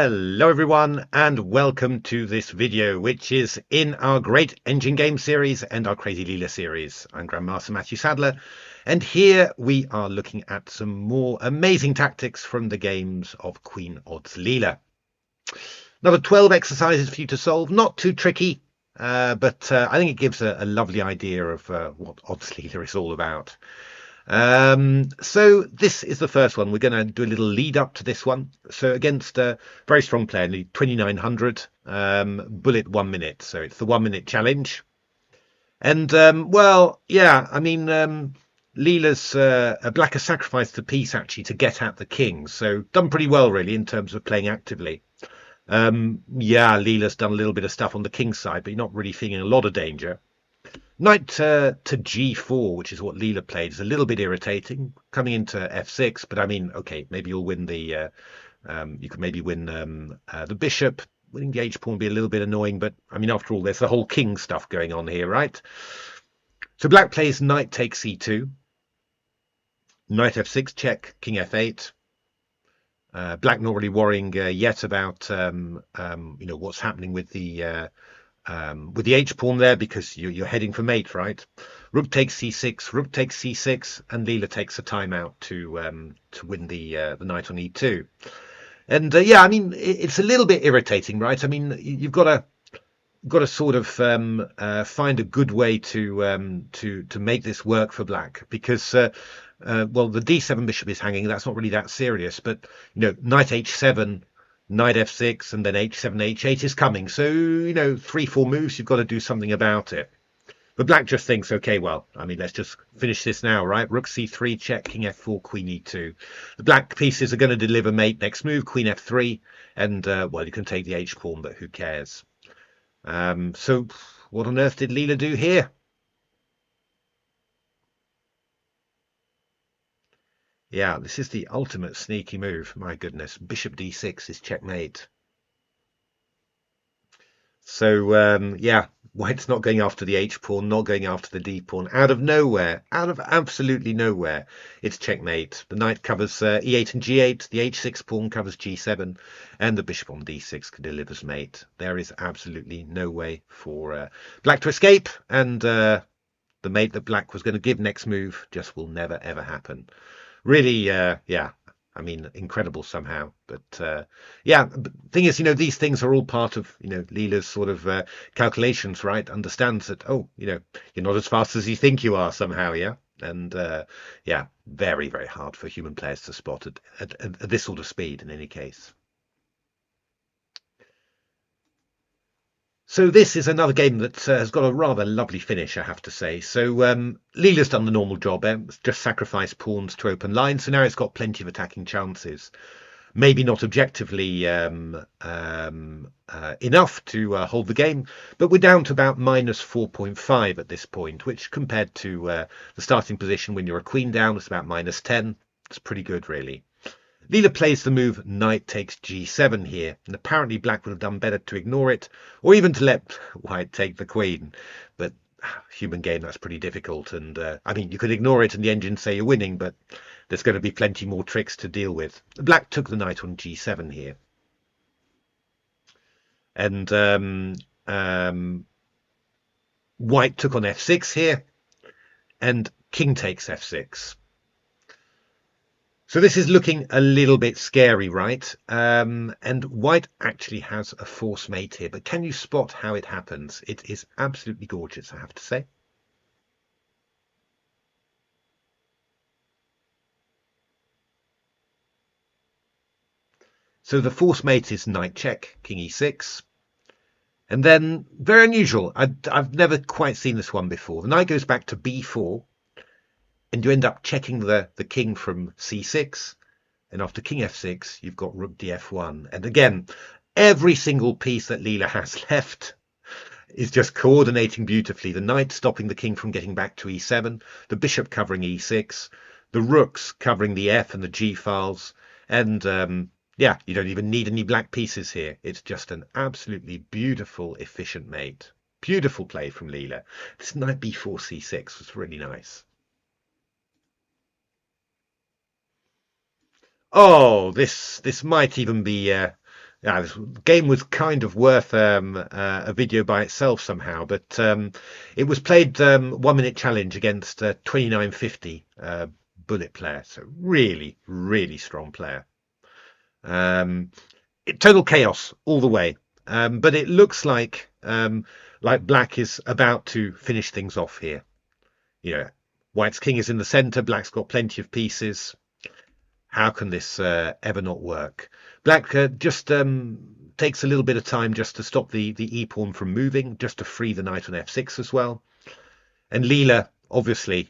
Hello everyone and welcome to this video, which is in our great engine game series and our crazy Leela series. I'm Grandmaster Matthew Sadler, and here we are looking at some more amazing tactics from the games of Queen Odds Leela. Another 12 exercises for you to solve, not too tricky, but I think it gives a lovely idea of what Odds Leela is all about. So this is the first one. We're going to do a little lead up to this one. So against a very strong player, 2900, bullet 1 minute. So it's the 1 minute challenge. And well, yeah, I mean, Leela's black has sacrificed the piece actually to get at the king. So done pretty well really in terms of playing actively. Yeah, Leela's done a little bit of stuff on the king's side, but you're not really feeling a lot of danger. Knight to g4, which is what Leela played, is a little bit irritating. Coming into f6, but I mean, okay, maybe you'll win the. You could maybe win the bishop. Winning the h pawn would be a little bit annoying, but I mean, after all, there's the whole king stuff going on here, right? So black plays knight takes c2, knight f6 check, king f8. Black not really worrying yet about what's happening with the h pawn there, because you're heading for mate, right? Rook takes c6, rook takes c6, and Leela takes a timeout to win the knight on e2. And yeah, I mean, it's a little bit irritating, right? I mean, you've got to sort of find a good way to make this work for black, because well, the d7 bishop is hanging. That's not really that serious, but knight h7, knight f6, and then h7, h8 is coming. So 3-4 moves, you've got to do something about it. But black just thinks, okay, well, I mean, let's just finish this now, right? Rook c3 check, king f4, queen e2. The black pieces are going to deliver mate next move, queen f3, and well, you can take the h pawn, but who cares? So what on earth did Leela do here? Yeah, this is the ultimate sneaky move. My goodness, bishop d6 is checkmate. So yeah, white's not going after the h pawn, not going after the d pawn. Out of nowhere, out of absolutely nowhere, it's checkmate. The knight covers e8 and g8, the h6 pawn covers g7, and the bishop on d6 delivers mate. There is absolutely no way for black to escape, and the mate that black was going to give next move just will never ever happen. Really, yeah, I mean, incredible somehow. But yeah, the thing is, these things are all part of, Leela's sort of calculations, right? Understands that, oh, you're not as fast as you think you are somehow, yeah? And yeah, very, very hard for human players to spot at this sort of speed in any case. So this is another game that has got a rather lovely finish, I have to say. So Leela's done the normal job, just sacrificed pawns to open lines. So now it's got plenty of attacking chances. Maybe not objectively enough to hold the game, but we're down to about minus 4.5 at this point, which compared to the starting position when you're a queen down, it's about minus 10. It's pretty good, really. Leela plays the move knight takes g7 here, and apparently black would have done better to ignore it, or even to let white take the queen. But human game, that's pretty difficult, and I mean, you could ignore it and the engine say you're winning, but there's going to be plenty more tricks to deal with. Black took the knight on g7 here, and white took on f6 here, and king takes f6. So this is looking a little bit scary, right? And white actually has a force mate here, but can you spot how it happens? It is absolutely gorgeous, I have to say. So the force mate is knight check, king e6. And then, very unusual, I've never quite seen this one before. The knight goes back to b4, and you end up checking the king from c6. And after king f6, you've got rook df1. And again, every single piece that Leela has left is just coordinating beautifully. The knight stopping the king from getting back to e7, the bishop covering e6, the rooks covering the f and the g files. And yeah, you don't even need any black pieces here. It's just an absolutely beautiful, efficient mate. Beautiful play from Leela. This knight b4 c6 was really nice. Oh, this might even be Yeah, this game was kind of worth a video by itself somehow, but it was played 1 minute challenge against 2950 bullet player, so really, really strong player. Total chaos all the way, but it looks like black is about to finish things off here. You know, white's king is in the center, black's got plenty of pieces. How can this ever not work? Black just takes a little bit of time just to stop the e-pawn from moving, just to free the knight on f6 as well. And Leela, obviously,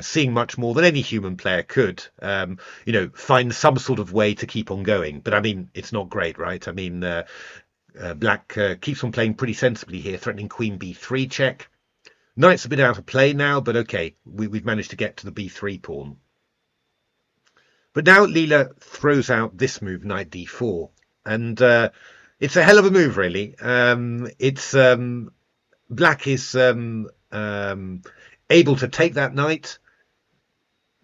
seeing much more than any human player could, find some sort of way to keep on going. But I mean, it's not great, right? I mean, black keeps on playing pretty sensibly here, threatening queen b3 check. Knight's a bit out of play now, but okay, we've managed to get to the b3 pawn. But now Leela throws out this move, knight d4, and it's a hell of a move, really. Black is able to take that knight.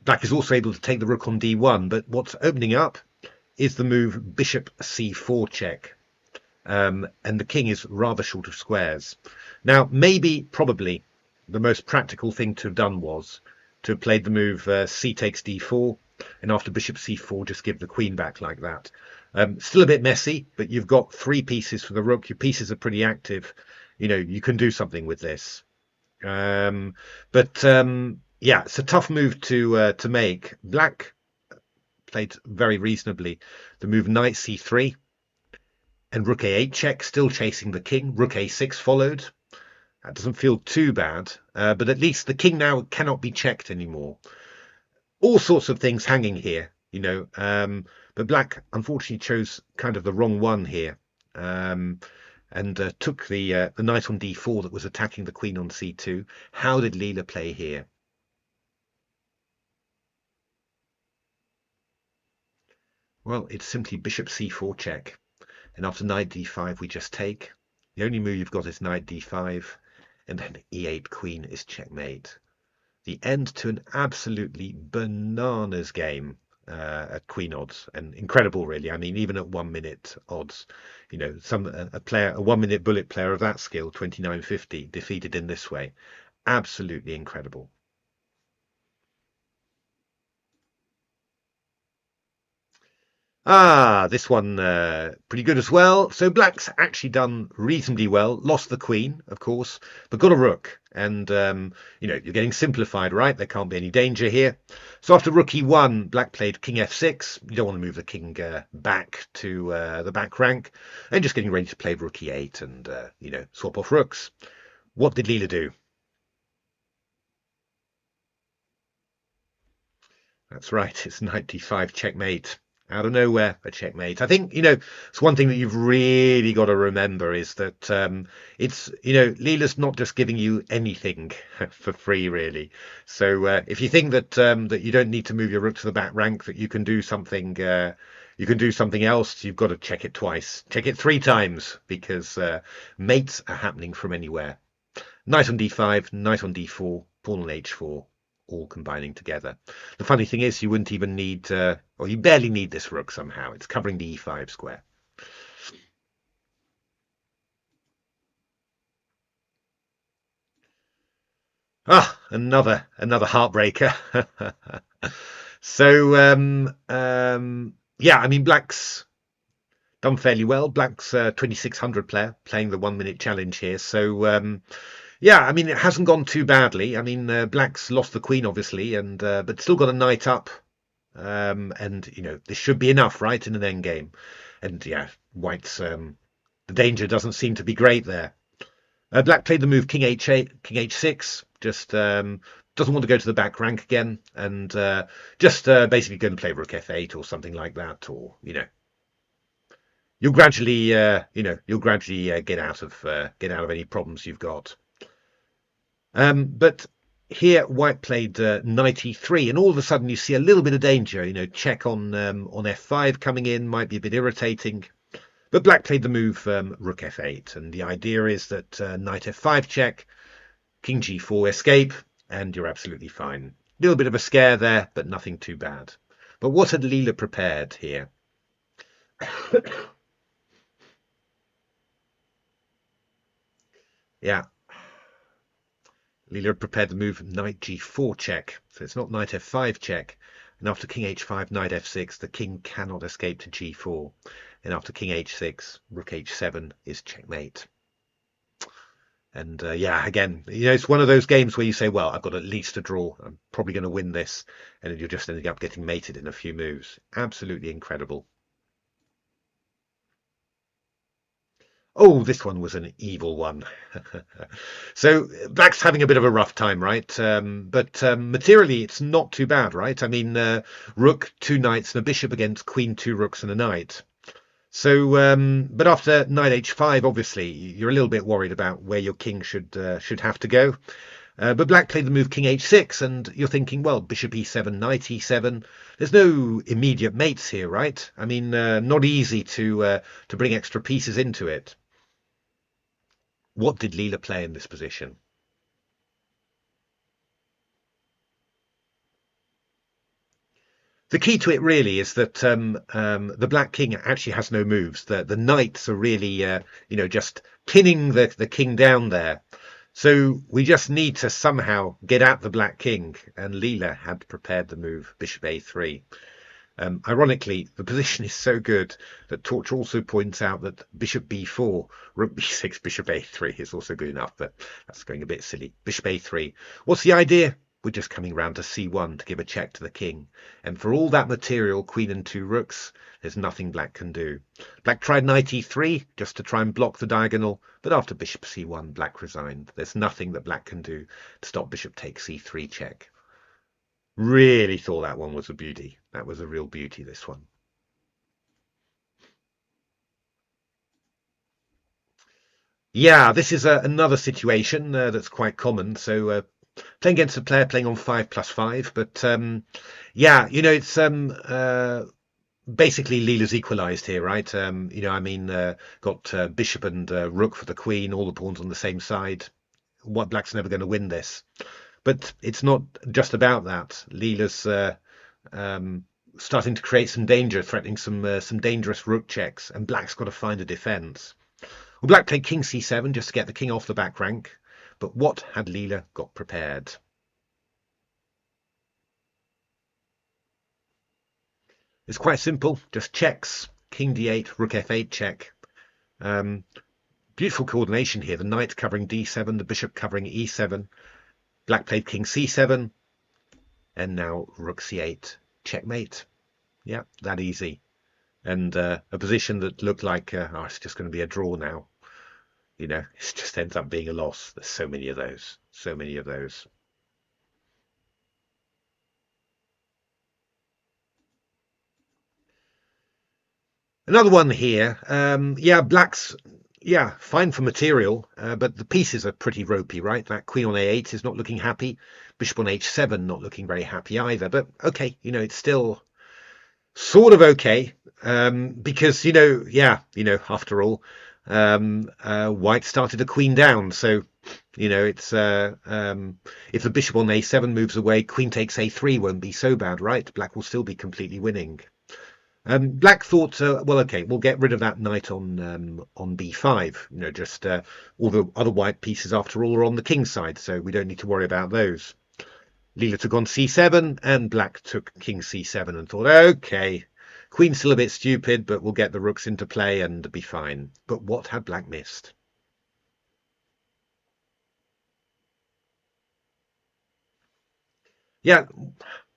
Black is also able to take the rook on d1, but what's opening up is the move bishop c4 check, and the king is rather short of squares. Now, probably, the most practical thing to have done was to have played the move c takes d4, and after bishop c4 just give the queen back like that. Still a bit messy, but you've got 3 pieces for the rook. Your pieces are pretty active. You can do something with this. Yeah, it's a tough move to make. Black played very reasonably the move knight c3 and rook a8 check, still chasing the king. Rook a6 followed. That doesn't feel too bad, but at least the king now cannot be checked anymore. All sorts of things hanging here, but black unfortunately chose kind of the wrong one here, and took the knight on d4 that was attacking the queen on c2. How did Leela play here? Well, it's simply bishop c4 check, and after knight d5 we just take. The only move you've got is knight d5, and then e8 queen is checkmate. The end to an absolutely bananas game at queen odds, and incredible, really. I mean, even at 1 minute odds, a 1 minute bullet player of that skill, 2950, defeated in this way. Absolutely incredible. This one pretty good as well. So black's actually done reasonably well. Lost the queen, of course, but got a rook. And, you're getting simplified, right? There can't be any danger here. So after rook e1, black played king f6. You don't want to move the king back to the back rank. And just getting ready to play rook e8 and, swap off rooks. What did Leela do? That's right. It's knight d5 checkmate. Out of nowhere, a checkmate. I think, it's one thing that you've really got to remember is that Leela's not just giving you anything for free, really. So if you think that you don't need to move your rook to the back rank, that you can do something else, you've got to check it twice. Check it 3 times, because mates are happening from anywhere. Knight on d5, knight on d4, pawn on h4. All combining together. The funny thing is, you wouldn't even need, or you barely need this rook somehow. It's covering the e5 square. Another heartbreaker. So, yeah, I mean, black's done fairly well. Black's 2600 player playing the 1 minute challenge here. So, yeah, I mean, it hasn't gone too badly. I mean, black's lost the queen, obviously, and but still got a knight up. And, this should be enough, right, in an endgame. And, yeah, white's the danger doesn't seem to be great there. Black played the move king h8, king h6, just doesn't want to go to the back rank again, and just basically going to play rook f8 or something like that, or, you'll gradually, get out of any problems you've got. But here white played knight e3, and all of a sudden you see a little bit of danger. Check on f5 coming in might be a bit irritating. But black played the move rook f8, and the idea is that knight f5 check, king g4 escape, and you're absolutely fine. A little bit of a scare there, but nothing too bad. But what had Leela prepared here? Yeah, Leela prepared the move knight g4 check, so it's not knight f5 check. And after king h5, knight f6, the king cannot escape to g4. And after king h6, rook h7 is checkmate. And yeah, again, it's one of those games where you say, well, I've got at least a draw. I'm probably going to win this. And you're just ending up getting mated in a few moves. Absolutely incredible. Oh, this one was an evil one. So Black's having a bit of a rough time, right? But materially, it's not too bad, right? I mean, rook, two knights, and a bishop against queen, two rooks, and a knight. So, but after knight h5, obviously, you're a little bit worried about where your king should have to go. But Black played the move king h6, and you're thinking, well, bishop e7, knight e7. There's no immediate mates here, right? I mean, not easy to bring extra pieces into it. What did Leela play in this position? The key to it really is that the Black King actually has no moves. The knights are really, just pinning the king down there. So we just need to somehow get at the Black King, and Leela had prepared the move bishop a3. Ironically, the position is so good that Torch also points out that bishop b4, rook b6, bishop a3 is also good enough, but that's going a bit silly. Bishop a3. What's the idea? We're just coming round to c1 to give a check to the king. And for all that material, queen and two rooks, there's nothing Black can do. Black tried knight e3 just to try and block the diagonal, but after bishop c1, Black resigned. There's nothing that Black can do to stop bishop takes c3 check. Really thought that one was a beauty. That was a real beauty, this one. Yeah, this is another situation that's quite common. So playing against a player playing on 5+5, but yeah, it's basically Leela's equalized here, right? I mean, got bishop and rook for the queen, all the pawns on the same side. What Black's never going to win this. But it's not just about that. Leela's starting to create some danger, threatening some dangerous rook checks, and Black's got to find a defense. Well, Black played king c7 just to get the king off the back rank, but what had Leela got prepared? It's quite simple, just checks. King d8, rook f8 check. Beautiful coordination here. The knight covering d7, the bishop covering e7. Black played king c7, and now rook c8, checkmate. Yeah, that easy. And a position that looked like, it's just going to be a draw now. It just ends up being a loss. There's so many of those. So many of those. Another one here. Yeah, Black's, yeah, fine for material, but the pieces are pretty ropey, right? That queen on a8 is not looking happy. Bishop on h7 not looking very happy either. But okay, it's still sort of okay, because after all, White started a queen down, so it's if the bishop on a7 moves away, queen takes a3 won't be so bad, right? Black will still be completely winning. Black thought, well, okay, we'll get rid of that knight on b5. Just all the other white pieces, after all, are on the king's side, so we don't need to worry about those. Leela took on c7, and Black took king c7 and thought, okay, queen's still a bit stupid, but we'll get the rooks into play and be fine. But what had Black missed? Yeah,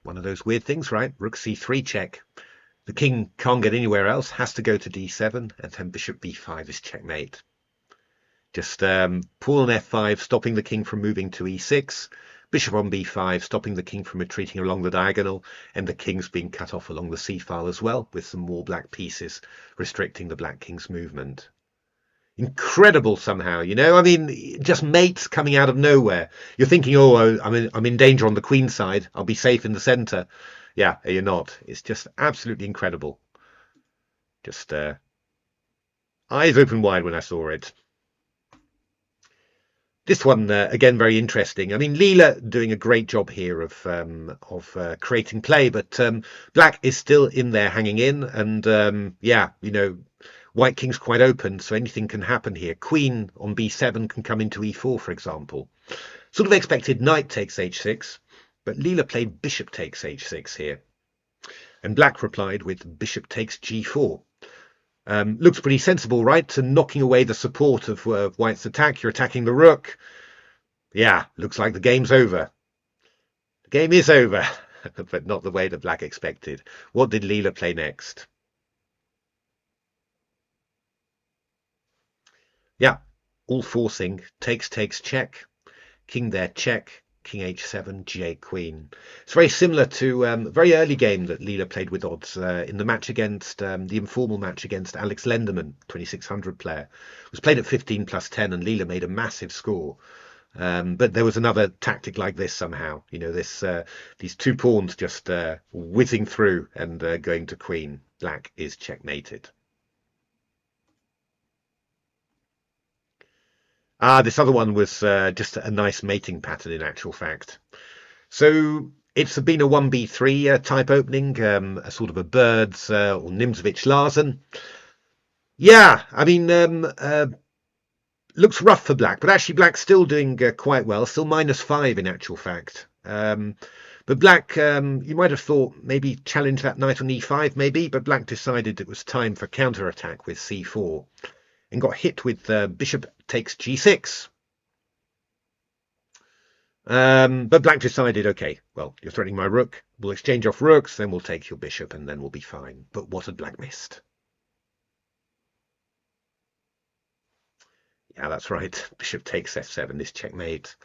one of those weird things, right? Rook c3 check. The king can't get anywhere else, has to go to d7, and then bishop b5 is checkmate. Just pawn on f5, stopping the king from moving to e6. Bishop on b5, stopping the king from retreating along the diagonal, and the king's being cut off along the c-file as well, with some more black pieces restricting the Black King's movement. Incredible somehow, I mean, just mates coming out of nowhere. You're thinking, oh, I'm in danger on the queen side. I'll be safe in the center. Yeah, you're not. It's just absolutely incredible. Just eyes open wide when I saw it. This one, again, very interesting. I mean, Leela doing a great job here of creating play, but Black is still in there hanging in. And yeah, white king's quite open, so anything can happen here. Queen on b7 can come into e4, for example. Sort of expected knight takes h6, but Leela played bishop takes h6 here. And black replied with bishop takes g4. Looks pretty sensible, right? To knocking away the support of white's attack. You're attacking the rook. Yeah, looks like the game's over. The game is over, but not the way that black expected. What did Leela play next? Yeah, all forcing. Takes, check. King there, check. King h7, g8 queen. It's very similar to a very early game that Leela played with odds in the match against the informal match against Alex Lenderman, 2600 player. It was played at 15 plus 10, and Leela made a massive score. But there was another tactic like this somehow. You know, these two pawns just whizzing through and going to queen. Black is checkmated. This other one was just a nice mating pattern in actual fact. So it's been a 1b3 type opening, a sort of a Bird's or Nimzovich-Larsen. Yeah, I mean, looks rough for black, but actually black's still doing quite well, still -5 in actual fact. But black, you might have thought maybe challenge that knight on e5 maybe, but black decided it was time for counterattack with c4 and got hit with bishop takes g6. But black decided, okay, well, you're threatening my rook. We'll exchange off rooks, then we'll take your bishop, and then we'll be fine. But what had black missed? Yeah, that's right. Bishop takes f7 is checkmate.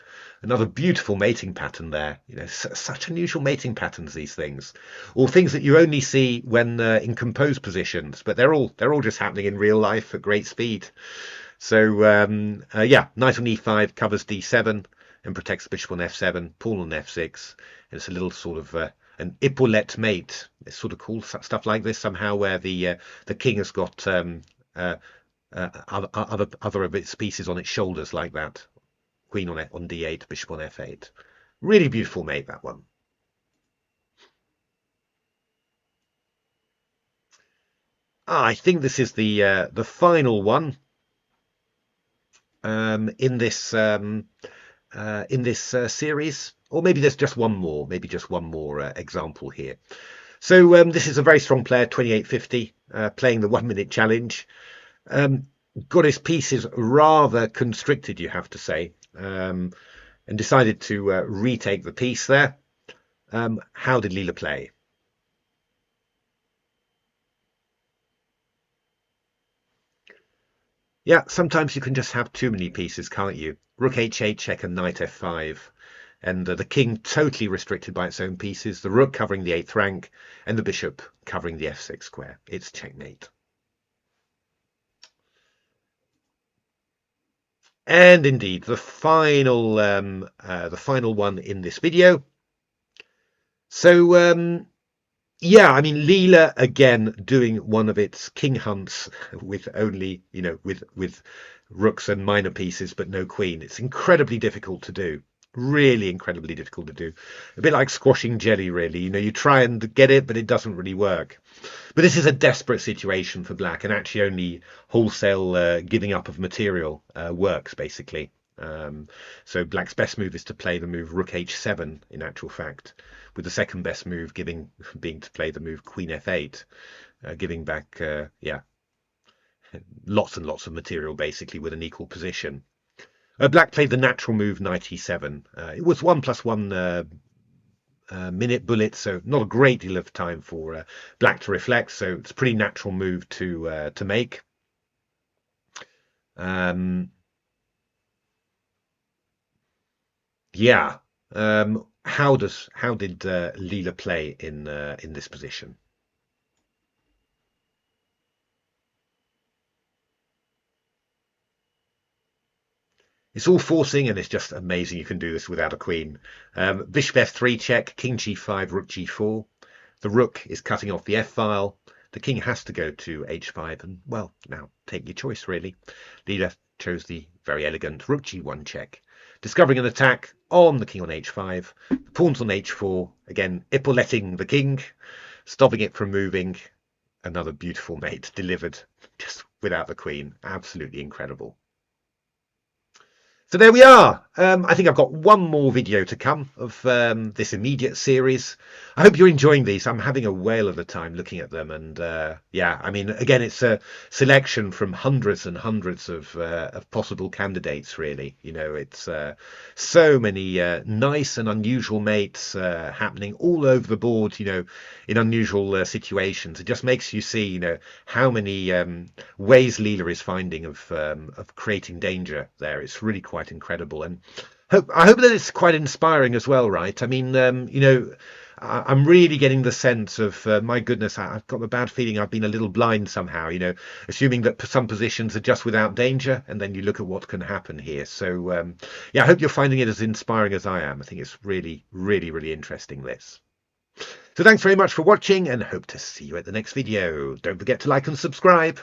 Another beautiful mating pattern there. You know, such unusual mating patterns, these things, or things that you only see when in composed positions, but they're all just happening in real life at great speed. So yeah, knight on e5 covers d7 and protects the bishop on f7, pawn on f6. And it's a little sort of an epaulette mate. It's sort of cool stuff like this somehow, where the king has got other of its pieces on its shoulders like that. Queen on d8, bishop on f8. Really beautiful mate, that one. I think this is the final one in this series, or maybe there's just one more. Maybe just one more example here. So this is a very strong player, 2850, playing the 1 minute challenge. Got his pieces rather constricted, you have to say, and decided to retake the piece there. How did Leela play? Yeah, sometimes you can just have too many pieces, can't you? Rook h8 check and knight f5. And the king totally restricted by its own pieces, the rook covering the 8th rank, and the bishop covering the f6 square. It's checkmate. And indeed, the final one in this video. So yeah, I mean, Leela again doing one of its king hunts with only, you know, with rooks and minor pieces, but no queen. It's incredibly difficult to do. Really incredibly difficult to do. A bit like squashing jelly, really. You know, you try and get it, but it doesn't really work. But this is a desperate situation for black, and actually only wholesale giving up of material works, basically. So black's best move is to play the move rook h7, in actual fact, with the second best move being to play the move queen f8, giving back, yeah, lots and lots of material, basically, with an equal position. Black played the natural move knight e7. It was 1+1 minute bullet, so not a great deal of time for black to reflect. So it's a pretty natural move to make. Yeah. How did Leela play in this position? It's all forcing, and it's just amazing you can do this without a queen. Bishop f3 check, king g5, rook g4. The rook is cutting off the f-file. The king has to go to h5, and, well, now take your choice, really. Leela chose the very elegant rook g1 check, discovering an attack on the king on h5. The pawn's on h4, again, epauletting the king, stopping it from moving. Another beautiful mate delivered. Just without the queen. Absolutely incredible. So there we are. I think I've got one more video to come of this immediate series. I hope you're enjoying these. I'm having a whale of a time looking at them. And yeah, I mean, again, it's a selection from hundreds and hundreds of possible candidates, really. You know, it's so many nice and unusual mates happening all over the board, you know, in unusual situations. It just makes you see, you know, how many ways Leela is finding of creating danger there. It's really quite incredible, and I hope that it's quite inspiring as well, right? I mean, you know, I'm really getting the sense of my goodness, I've got the bad feeling I've been a little blind somehow, you know, assuming that some positions are just without danger, and then you look at what can happen here. So yeah, I hope you're finding it as inspiring as I am. I think it's really, really, really interesting, this. So thanks very much for watching, and hope to see you at the next video. Don't forget to like and subscribe.